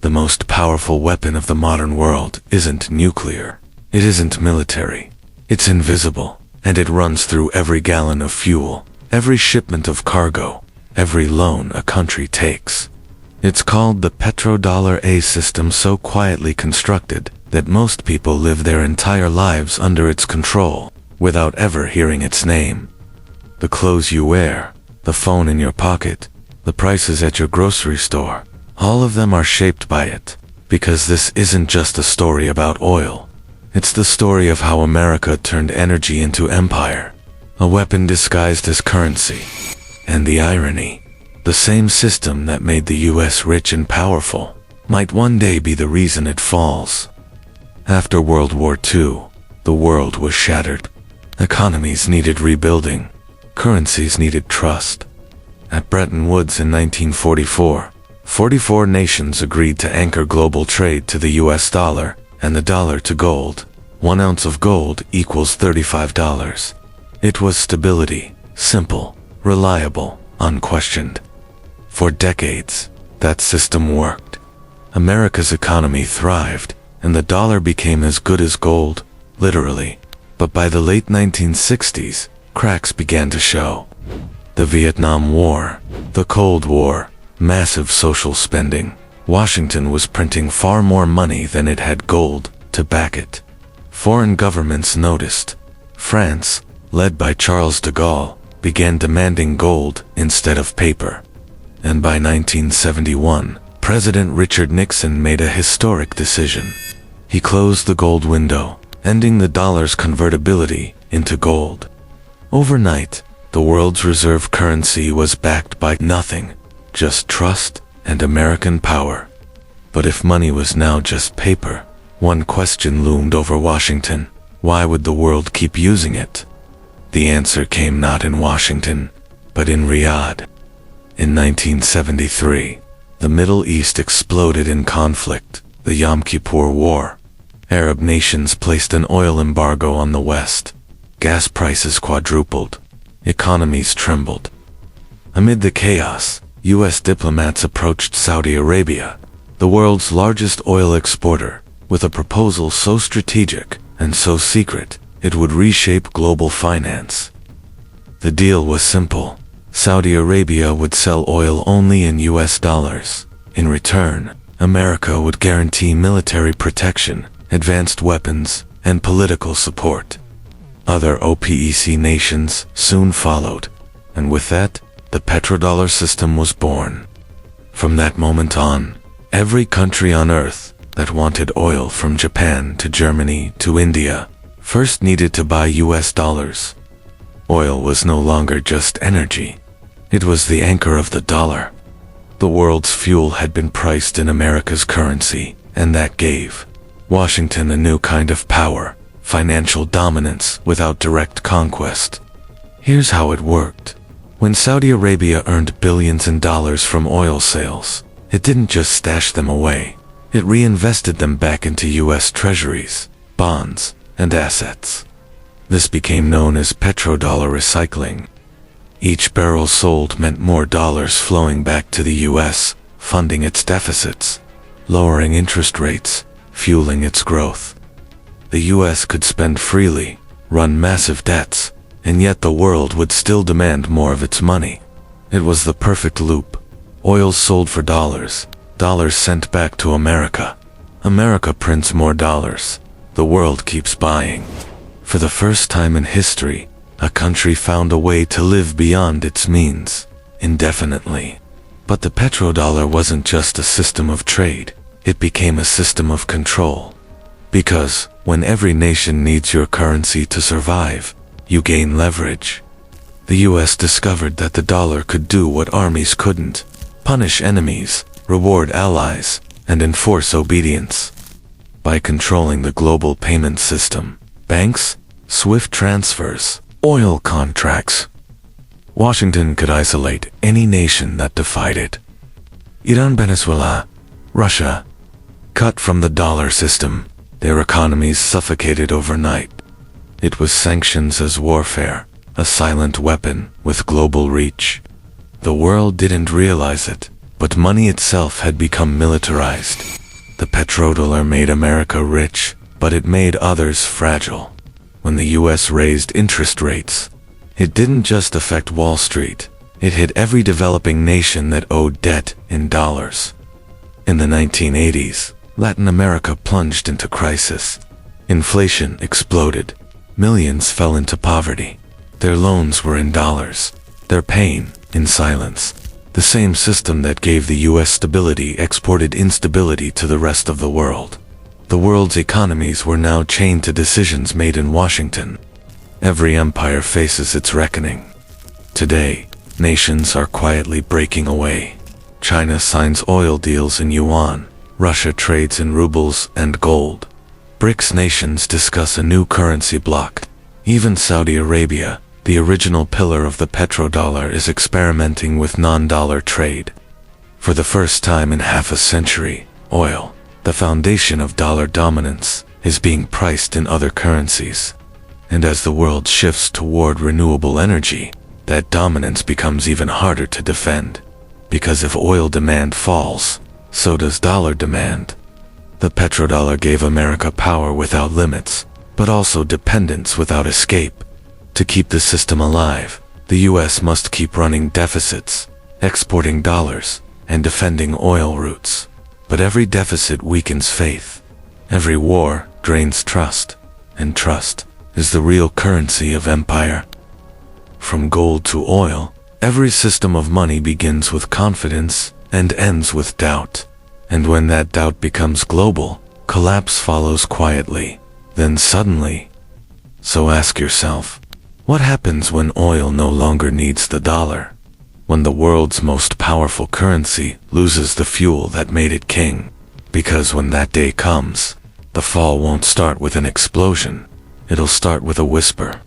The most powerful weapon of the modern world isn't nuclear. It isn't military. It's invisible, and it runs through every gallon of fuel, every shipment of cargo, every loan a country takes. It's called the Petrodollar, a system so quietly constructed that most people live their entire lives under its control without ever hearing its name. The clothes you wear, the phone in your pocket, the prices at your grocery store, all of them are shaped by it, because this isn't just a story about oil. It's the story of how America turned energy into empire, a weapon disguised as currency. And the irony, the same system that made the US rich and powerful might one day be the reason it falls. After World War II, the world was shattered. Economies needed rebuilding. Currencies needed trust. At Bretton Woods in 1944, 44 nations agreed to anchor global trade to the US dollar and the dollar to gold. 1 ounce of gold equals $35. It was stability, simple, reliable, unquestioned. For decades, that system worked. America's economy thrived, and the dollar became as good as gold, literally. But by the late 1960s, cracks began to show. The Vietnam War, the Cold War, massive social spending. Washington was printing far more money than it had gold to back it. Foreign governments noticed. France, led by Charles de Gaulle, began demanding gold instead of paper. And by 1971, President Richard Nixon made a historic decision. He closed the gold window, ending the dollar's convertibility into gold. Overnight, the world's reserve currency was backed by nothing, just trust and American power. But if money was now just paper, one question loomed over Washington: why would the world keep using it? The answer came not in Washington, but in Riyadh. In 1973, the Middle East exploded in conflict, the Yom Kippur War. Arab nations placed an oil embargo on the West. Gas prices quadrupled. Economies trembled. Amid the chaos, U.S. diplomats approached Saudi Arabia, the world's largest oil exporter, with a proposal so strategic and so secret it would reshape global finance. The deal was simple. Saudi Arabia would sell oil only in U.S. dollars. In return, America would guarantee military protection, advanced weapons, and political support. Other OPEC nations soon followed, and with that, the petrodollar system was born. From that moment on, every country on earth that wanted oil, from Japan to Germany to India, first needed to buy US dollars. Oil was no longer just energy. It was the anchor of the dollar. The world's fuel had been priced in America's currency, and that gave Washington a new kind of power, financial dominance without direct conquest. Here's how it worked. When Saudi Arabia earned billions in dollars from oil sales, it didn't just stash them away. It reinvested them back into U.S. treasuries, bonds, and assets. This became known as petrodollar recycling. Each barrel sold meant more dollars flowing back to the U.S., funding its deficits, lowering interest rates, fueling its growth. The U.S. could spend freely, run massive debts, and yet the world would still demand more of its money. It was the perfect loop. Oil sold for dollars, dollars sent back to America. America prints more dollars. The world keeps buying. For the first time in history, a country found a way to live beyond its means, indefinitely. But the petrodollar wasn't just a system of trade, it became a system of control. Because, when every nation needs your currency to survive, you gain leverage. The US discovered that the dollar could do what armies couldn't: punish enemies, reward allies, and enforce obedience. By controlling the global payment system, banks, SWIFT transfers, oil contracts, Washington could isolate any nation that defied it. Iran, Venezuela, Russia, cut from the dollar system. Their economies suffocated overnight. It was sanctions as warfare, a silent weapon with global reach. The world didn't realize it, But money itself had become militarized. The petrodollar made America rich, but it made others fragile. When the US raised interest rates, it didn't just affect Wall Street, it hit every developing nation that owed debt in dollars. In the 1980s, Latin America plunged into crisis. Inflation exploded. Millions fell into poverty. Their loans were in dollars, their pain in silence. The same system that gave the US stability exported instability to the rest of the world. The world's economies were now chained to decisions made in Washington. Every empire faces its reckoning. Today, nations are quietly breaking away. China signs oil deals in yuan. Russia trades in rubles and gold. BRICS nations discuss a new currency bloc. Even Saudi Arabia, the original pillar of the petrodollar, is experimenting with non-dollar trade. For the first time in half a century, oil, the foundation of dollar dominance, is being priced in other currencies. And as the world shifts toward renewable energy, that dominance becomes even harder to defend. Because if oil demand falls, so does dollar demand. The petrodollar gave America power without limits, but also dependence without escape. To keep the system alive, the US must keep running deficits, exporting dollars, and defending oil routes. But every deficit weakens faith. Every war drains trust, and trust is the real currency of empire. From gold to oil, every system of money begins with confidence and ends with doubt. And when that doubt becomes global, collapse follows quietly, then suddenly. So ask yourself, what happens when oil no longer needs the dollar? When the world's most powerful currency loses the fuel that made it king? Because when that day comes, the fall won't start with an explosion. It'll start with a whisper.